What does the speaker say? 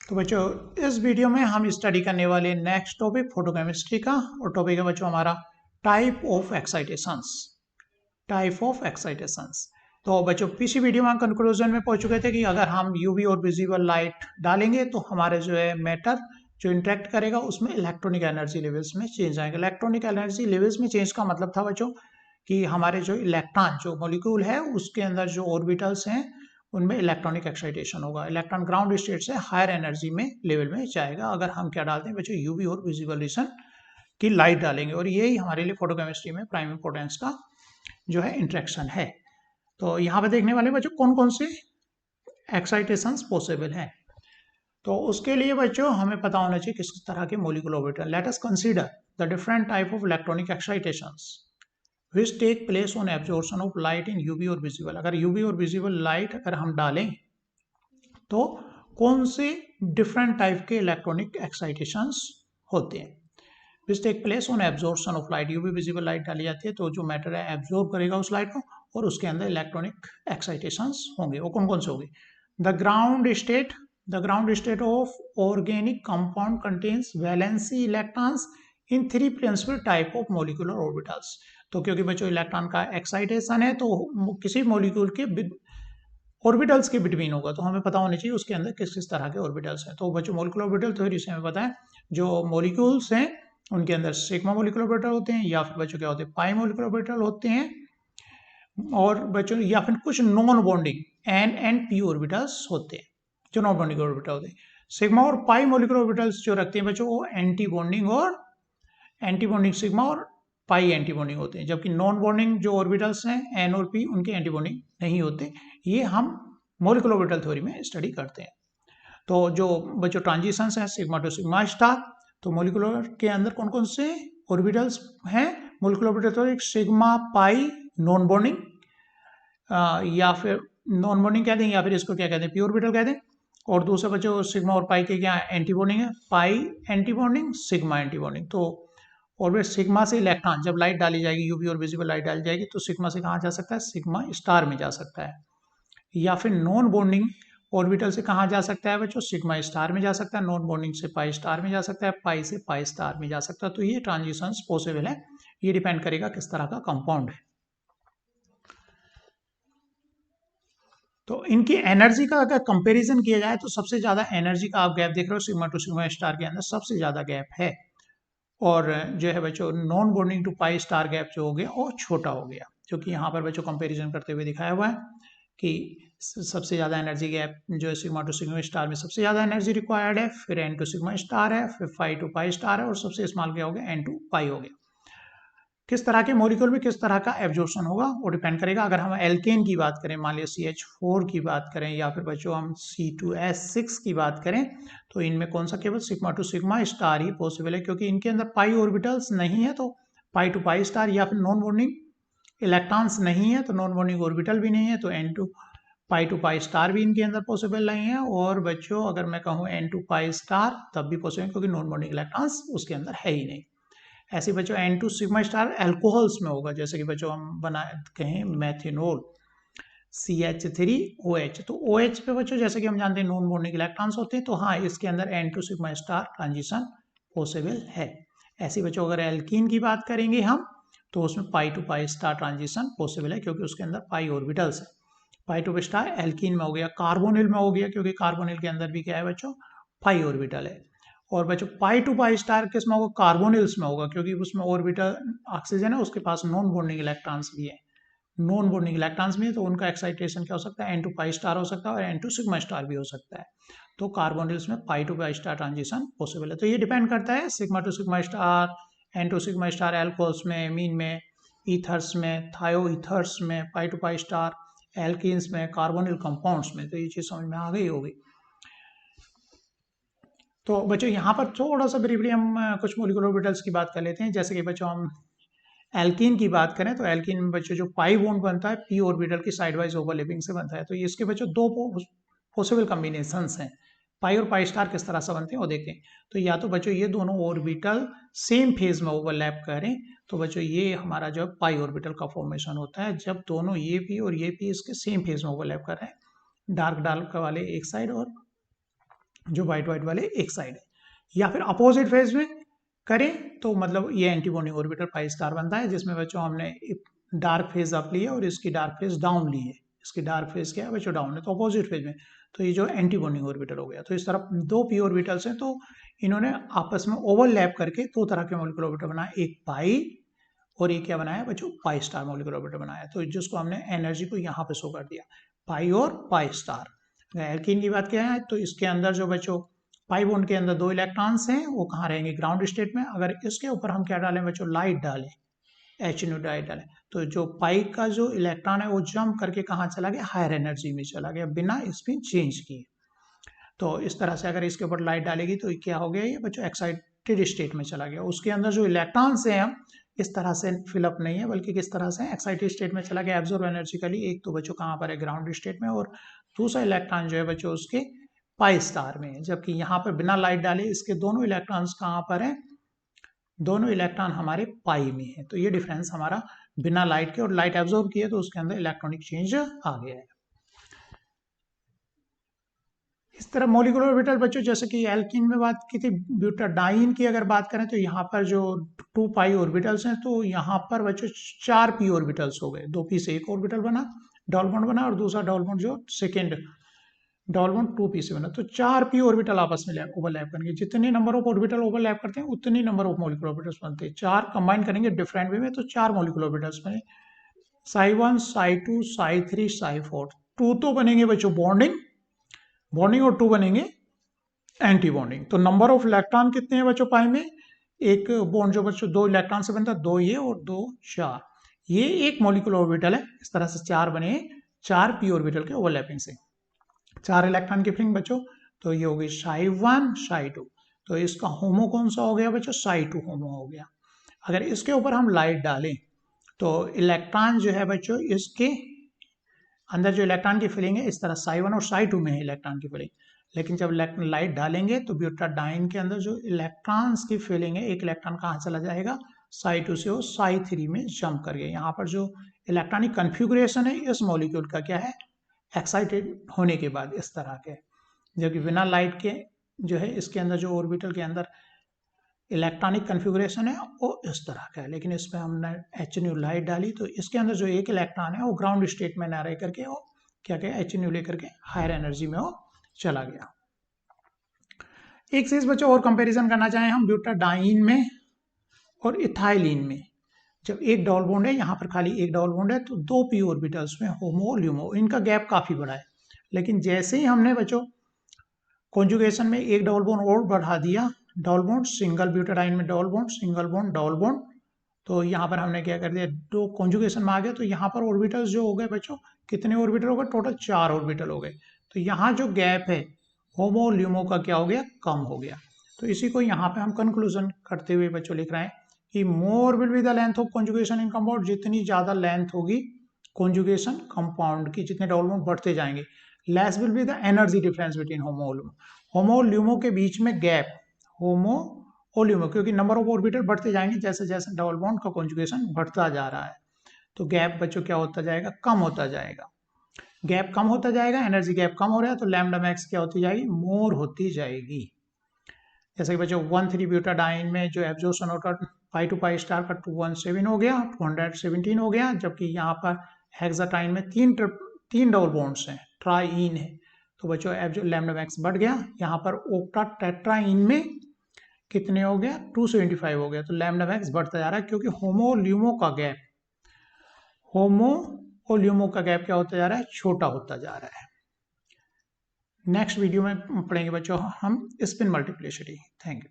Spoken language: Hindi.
तो बच्चों इस वीडियो में हम स्टडी करने वाले नेक्स्ट टॉपिक फोटोकेमिस्ट्री का, और टॉपिक है बच्चों हमारा type of excitations. Type of excitations. तो बच्चों पिछली वीडियो में हम कंक्लूजन में पहुंच चुके थे कि अगर हम यूवी और विजिबल लाइट डालेंगे तो हमारे जो है मैटर जो इंटरेक्ट करेगा उसमें इलेक्ट्रॉनिक एनर्जी लेवल्स में चेंज आएगा। इलेक्ट्रॉनिक एनर्जी लेवल्स में चेंज का मतलब था बच्चों कि हमारे जो इलेक्ट्रॉन जो मॉलिक्यूल है उसके अंदर जो ऑर्बिटल्स हैं उनमें इलेक्ट्रॉनिक एक्साइटेशन होगा। इलेक्ट्रॉन ग्राउंड स्टेट से हायर एनर्जी में लेवल में जाएगा अगर हम क्या डालते हैं बच्चों, यूवी और विजिबल रीजन की लाइट डालेंगे। और यही हमारे लिए फोटोकेमिस्ट्री में प्राइम इंपोर्टेंस का जो है इंट्रैक्शन है। तो यहाँ पे देखने वाले बच्चों कौन कौन से एक्साइटेशंस पॉसिबल हैं। तो उसके लिए बच्चों हमें पता होना चाहिए किस तरह के molecular orbital. Let us consider the different type of electronic excitations which take place on absorption of light in UV और visible। अगर UV और visible लाइट अगर हम डालें तो कौन से डिफरेंट टाइप के इलेक्ट्रॉनिक एक्साइटेशंस होते हैं। which take place on absorption of light, UV visible light डाली जाती है तो जो मैटर है एब्जॉर्ब करेगा उस लाइट को और उसके अंदर इलेक्ट्रॉनिक एक्साइटेशंस होंगे। वो कौन कौन से होंगे? The ground state of organic compound contains valency electrons in three principal type of molecular orbitals. तो क्योंकि बच्चों इलेक्ट्रॉन का एक्साइटेशन है तो किसी मॉलिक्यूल के ऑर्बिटल्स के बिटवीन होगा, तो हमें पता होना चाहिए उसके अंदर किस किस तरह के ऑर्बिटल्स हैं। तो बच्चों मॉलिक्यूलर ऑर्बिटल थ्योरी से हमें पता है जो मॉलिक्यूल्स हैं उनके अंदर सिग्मा मॉलिक्यूलर ऑर्बिटल होते हैं, या फिर बच्चों क्या होते हैं पाई मॉलिक्यूलर ऑर्बिटल होते हैं, और बच्चों या फिर कुछ non bonding n and p orbitals होते हैं जो नॉन बॉन्डिंग ऑर्बिटल होते हैं। सिग्मा और पाई मॉलिक्यूलर ऑर्बिटल्स जो रखते हैं बच्चों वो एंटी बॉन्डिंग सिग्मा और पाई एंटी बॉन्डिंग होते हैं, जबकि नॉन बॉन्डिंग जो ऑर्बिटल्स हैं एन और पी उनके एंटी बॉन्डिंग नहीं होते। ये हम मॉलिक्यूलर ऑर्बिटल थ्योरी में स्टडी करते हैं। तो जो बच्चों ट्रांजिशंस हैं सिग्मा टू सिग्मा स्टार, तो मॉलिक्यूलर के अंदर कौन कौन से ऑर्बिटल्स हैं molecular orbital theory? Sigma pi non bonding, या फिर नॉन बॉन्डिंग कहते हैं, या फिर इसको क्या कहते हैं पी ऑर्बिटल कहते हैं। और दूसरे बच्चों सिग्मा और पाई के क्या एंटी बॉन्डिंग है, pi anti bonding sigma anti bonding. तो और सिग्मा से इलेक्ट्रॉन जब लाइट डाली जाएगी यूवी और विजिबल लाइट डाली जाएगी तो सिग्मा से कहाँ जा सकता है? सिग्मा स्टार में जा सकता है। या फिर नॉन बॉन्डिंग ऑर्बिटल से कहाँ जा सकता है बच्चों? सिग्मा स्टार में जा सकता है। नॉन बॉन्डिंग से पाई स्टार में जा सकता है, पाई से पाई स्टार में जा सकता है। तो ये ट्रांजिशंस पॉसिबल है, ये डिपेंड करेगा किस तरह का कंपाउंड है। तो इनकी एनर्जी का अगर कंपैरिजन किया जाए तो सबसे ज्यादा एनर्जी का आप गैप देख रहे हो सिग्मा टू सिग्मा स्टार के अंदर सबसे ज्यादा गैप है, और जो है बच्चों non bonding to pi star gap जो हो गया वो छोटा हो गया, जो कि यहाँ पर बच्चों कंपैरिजन करते हुए दिखाया हुआ है कि सबसे ज़्यादा एनर्जी गैप जो है सिग्मा टू सिग्मा स्टार में सबसे ज़्यादा एनर्जी रिक्वायर्ड है, फिर एन टू सिग्मा स्टार है, फिर पाई टू पाई स्टार है, और सबसे स्मॉल क्या हो गया? एन टू पाई हो गया। किस तरह के मॉलिक्यूल में किस तरह का एब्जॉर्प्शन होगा वो डिपेंड करेगा। अगर हम एल्केन की बात करें, मान लिया CH4 की बात करें, या फिर बच्चों हम C2S6 की बात करें, तो इनमें कौन सा केवल sigma to sigma star he possible है, क्योंकि इनके अंदर पाई ऑर्बिटल्स नहीं है। तो पाई टू पाई स्टार, या फिर नॉन बॉन्डिंग इलेक्ट्रॉन्स नहीं है तो नॉन बॉन्डिंग ऑर्बिटल भी नहीं है, तो एन टू पाई स्टार भी इनके अंदर पॉसिबल नहीं है। और बच्चों अगर मैं कहूँ एन टू पाई स्टार तब भी पॉसिबल, क्योंकि नॉन बॉन्डिंग इलेक्ट्रॉन्स उसके अंदर है ही नहीं। ऐसे बच्चों n to sigma star alcohols में होगा, जैसे कि बच्चों हम बना कहें मैथेनॉल CH3OH। तो OH पे बच्चों जैसे कि हम जानते हैं नॉन बॉन्डिंग इलेक्ट्रॉन्स होते हैं, तो हाँ इसके अंदर n to sigma star transition possible है। ऐसे बच्चों अगर एल्कीन की बात करेंगे हम तो उसमें pi to pi star transition possible है, क्योंकि उसके अंदर पाई ऑर्बिटल्स है। पाई टू स्टार एल्कीन में हो गया, कार्बोनिल में हो गया, क्योंकि कार्बोनिल के अंदर भी क्या है बच्चों? पाई ऑर्बिटल है। और बच्चों पाई टू पाई स्टार किस में होगा? कार्बोनिल्स में होगा, क्योंकि उसमें ऑर्बिटल ऑक्सीजन है उसके पास नॉन बॉन्डिंग इलेक्ट्रॉन्स भी है, नॉन बॉन्डिंग इलेक्ट्रॉन्स में, तो उनका एक्साइटेशन क्या हो सकता है? एन टू पाई स्टार हो सकता है और एन टू सिग्मा स्टार भी हो सकता है। तो कार्बोनिल्स में pi to pi star transition possible है। तो ये डिपेंड करता है sigma to sigma star, n to sigma star alcohols में, एमीन में, ईथर्स में, थायो ईथर्स में, pi to pi star alkenes में, कार्बोनिल कंपाउंड्स में। तो ये चीज समझ में आ गई होगी। तो बच्चों यहाँ पर थोड़ा सा ब्रीफली हम कुछ मॉलिक्यूलर ऑर्बिटल्स की बात कर लेते हैं। जैसे कि बच्चों हम एल्कीन की बात करें तो एल्कीन में बच्चों जो पाई बॉन्ड बनता है पी ऑर्बिटल की साइड वाइज ओवरलैपिंग से बनता है। तो इसके बच्चों दो पॉसिबल कॉम्बिनेशंस हैं। पाई और पाई स्टार किस तरह से बनते हैं वो देखते हैं। तो या तो बच्चों ये दोनों ऑर्बिटल सेम फेज में ओवरलैप करें तो बच्चों ये हमारा जो पाई ऑर्बिटल का फॉर्मेशन होता है, जब दोनों ये पी और ये पी इसके सेम फेज में ओवरलैप कर रहे हैं, डार्क वाले एक साइड और जो वाइट वाइट वाले एक साइड है, या फिर अपोजिट फेज में करें तो मतलब ये anti bonding orbital pi star बनता है, जिसमें बच्चों हमने डार्क फेज अप ली है और इसकी डार्क फेज डाउन ली है। इसकी डार्क फेज क्या है बच्चों, डाउन है, तो अपोजिट फेज में तो ये जो एंटी बॉन्डिंग ऑर्बिटल हो गया। तो इस तरह दो पी ऑर्बिटल्स हैं, तो इन्होंने आपस में ओवरलैप करके दो तरह के मॉलिक्यूलर ऑर्बिटल बनाया, एक पाई और ये क्या बनाया बच्चों, पाई स्टार मॉलिक्यूलर ऑर्बिटल बनाया। तो जिसको हमने एनर्जी को यहाँ पे शो कर दिया, पाई और पाई स्टार। एल्कीन की बात क्या है, तो इसके अंदर जो बच्चों पाई बॉन्ड के अंदर दो इलेक्ट्रॉन्स हैं, वो कहाँ रहेंगे, ग्राउंड स्टेट में। अगर इसके ऊपर हम क्या डालें बच्चों, लाइट डालें, HNO डाइट डालें, तो जो पाई का जो इलेक्ट्रॉन है वो जंप करके कहाँ चला गया, हायर एनर्जी में चला गया बिना स्पिन चेंज किए। तो इस तरह से अगर इसके ऊपर लाइट डालेगी तो क्या हो गया, ये बच्चों एक्साइटेड स्टेट में चला गया। उसके अंदर जो इलेक्ट्रॉन्स हैं इस तरह से फिलअप नहीं है, बल्कि किस तरह से एक्साइटेड स्टेट में चला गया, एब्जॉर्ब एनर्जिकली। एक तो बच्चों कहाँ पर है, ग्राउंड स्टेट में, और दूसरा इलेक्ट्रॉन जो है बच्चों उसके पाई स्टार में है। जबकि यहाँ पर बिना लाइट डाले इसके दोनों इलेक्ट्रॉन्स कहाँ पर है, दोनों इलेक्ट्रॉन हमारे पाई में है। तो ये डिफरेंस हमारा बिना लाइट के, और लाइट एब्जॉर्ब किए तो उसके अंदर इलेक्ट्रॉनिक चेंज आ गया है। इस तरह मॉलिक्यूलर ऑर्बिटल बच्चों, जैसे कि एल्कीन में बात की थी, ब्यूटाडाइन की अगर बात करें तो यहाँ पर जो 2 पाई ऑर्बिटल्स हैं, तो यहाँ पर बच्चों 4 पी ऑर्बिटल्स हो गए। 2 पी से एक ऑर्बिटल बना, डबल बॉन्ड बना, और दूसरा डबल बॉन्ड जो सेकेंड डबल बॉन्ड 2 पी से बना। तो 4 पी ऑर्बिटल आपस में ओवरलैप करेंगे। जितने नंबर ऑफ ऑर्बिटल ओवरलैप करते हैं उतनी नंबर ऑफ मॉलिक्यूलर ऑर्बिटल्स बनते हैं। 4 कंबाइन करेंगे डिफरेंट वे में तो 4 मॉलिक्यूलर ऑर्बिटल्स बने, psi1 psi2 psi3 psi4। 2 तो बनेंगे बच्चों बॉन्डिंग और 2 बनेंगे एंटी बॉन्डिंग। तो नंबर ऑफ इलेक्ट्रॉन कितने हैं बच्चों पाई में, एक बॉन्ड जो बच्चों 2 इलेक्ट्रॉन से बनता है, 2 ये और 2 4, ये एक मॉलिक्यूलर ऑर्बिटल है। इस तरह से 4 बने, 4 पी ऑर्बिटल के ओवरलैपिंग से 4 इलेक्ट्रॉन की फिलिंग बच्चों। तो ये हो गई psi1 psi2। तो इसका होमो कौन सा हो गया बच्चों, psi2 होमो हो गया। अगर इसके ऊपर हम लाइट डालें तो इलेक्ट्रॉन जो है बच्चों, इसके अंदर जो इलेक्ट्रॉन की फिलिंग है इस तरह psi1 और psi2 में है इलेक्ट्रॉन की फिलिंग। लेकिन जब लाइट डालेंगे तो ब्यूटाडाइन के अंदर जो इलेक्ट्रॉन्स की फिलिंग है, एक इलेक्ट्रॉन कहाँ चला जाएगा, psi2 से वो psi3 में जंप कर गया। यहाँ पर जो इलेक्ट्रॉनिक कन्फिगुरेशन है इस मॉलिक्यूल का क्या है, एक्साइटेड होने के बाद इस तरह के। जबकि बिना लाइट के जो है इसके अंदर जो ऑर्बिटल के अंदर इलेक्ट्रॉनिक कन्फिगुरेशन है वो इस तरह का है। लेकिन इसमें हमने HNO लाइट डाली तो इसके अंदर जो एक इलेक्ट्रॉन है वो ग्राउंड स्टेट में ना रह करके वो क्या क्या HNO लेकर के हायर एनर्जी में वो चला गया। एक चीज बच्चों और कंपैरिजन करना चाहें हम ब्यूटाडाइन में और इथाइलिन में। जब एक डबल बॉन्ड है, यहाँ पर खाली एक डबल बॉन्ड है, तो 2 पी ऑर्बिटल्स में होमो ल्यूमो, इनका गैप काफी बड़ा है। लेकिन जैसे ही हमने बच्चों कॉन्जुगेशन में एक डबल बॉन्ड और बढ़ा दिया, डबल बॉन्ड सिंगल ब्यूटाडाइन में double bond single bond double bond, तो यहाँ पर हमने क्या कर दिया, दो कॉन्जुगेशन में आ गया। तो यहाँ पर ऑर्बिटल्स जो हो गए बच्चों, कितने ऑर्बिटल हो गए, टोटल 4 ऑर्बिटल हो गए। तो यहाँ जो गैप है होमो ल्यूमो का क्या हो गया, कम हो गया। तो इसी को यहाँ पे हम कंक्लूजन करते हुए बच्चों लिख रहे हैं कि more will be the length of conjugation in compound. जितनी ज्यादा लेंथ होगी कॉन्जुगेशन कंपाउंड की, जितने डबल बॉन्ड बढ़ते जाएंगे, less will be the energy difference between HOMO और ल्यूमो। होमो और ल्यूमो के बीच में गैप, होमो और ल्यूमो, क्योंकि नंबर ऑफ ऑर्बिटल बढ़ते जाएंगे जैसे जैसे डबल बॉन्ड का कॉन्जुगेशन बढ़ता जा रहा है, तो गैप बच्चों क्या होता जाएगा, कम होता जाएगा। गैप कम होता जाएगा, एनर्जी गैप कम हो रहा है, तो लैम्डा मैक्स क्या होती जाएगी, मोर होती जाएगी। जैसे कि बच्चों 1,3 ब्यूटाडाइन में जो एब्जॉर्प्शन होता है पाई टू पाई स्टार का 217 हो गया, 217 हो गया। जबकि यहाँ पर हेक्साटाइन में तीन डबल बॉन्ड्स हैं, ट्राइन है, तो बच्चों लैम्डा मैक्स बढ़ गया। यहाँ पर ओक्टा टेट्राइन में कितने हो गया, 275 हो गया। तो लैम्डा मैक्स बढ़ता जा रहा है, क्योंकि होमो ल्यूमो का गैप, होमो और ल्यूमो का गैप क्या होता जा रहा है, छोटा होता जा रहा है। नेक्स्ट वीडियो में पढ़ेंगे बच्चों हम स्पिन मल्टीप्लिसिटी। Thank you.